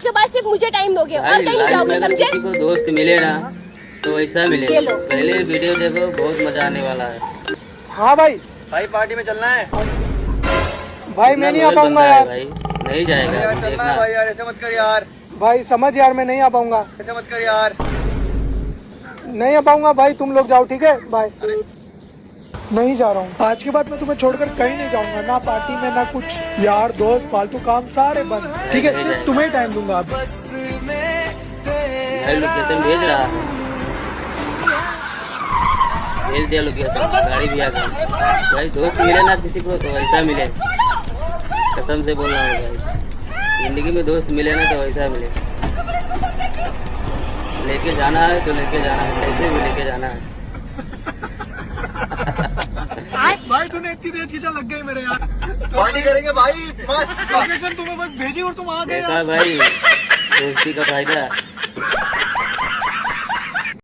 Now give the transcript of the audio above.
के बाद सिर्फ मुझे टाइम दोगे और कहीं नहीं जाओगे, अगर समझे? किसी को दोस्त मिले ना तो ऐसा मिले। ये लो। पहले वीडियो देखो, बहुत मजा आने वाला है। हाँ भाई, भाई पार्टी में चलना है भाई मैं नहीं आ पाऊंगा यार। भाई नहीं जाएगा, यार, चलना है देखना। भाई यार, ऐसे मत कर यार, भाई समझ यार, मैं नहीं आ पाऊंगा, ऐसे मत कर यार। नहीं आ पाऊंगा भाई, तुम लोग जाओ, ठीक है, बाय। नहीं जा रहा हूँ आज के बाद, मैं तुम्हें छोड़कर कहीं नहीं जाऊंगा, ना पार्टी में ना कुछ, यार दोस्त फालतू काम सारे बंद, ठीक है, सिर्फ तुम्हें टाइम दूंगा अब। भाई लोकेशन भेज रहा है, भेज दिया लोकेशन, गाड़ी भी आ गई। भाई दोस्त मिले ना किसी को तो ऐसा मिले, कसम से बोल रहा हूँ भाई, जिंदगी में दोस्त मिले ना तो ऐसा मिले। लेके जाना है तो लेके जाना है, कैसे भी लेके जाना है। भाई तूने इतनी देर खींचा, लग गई मेरे यार। पार्टी करेंगे भाई, मस्त। लोकेशन तुम्हें बस भेजी और तुम आ गए। देखा भाई, दोस्ती का फायदा।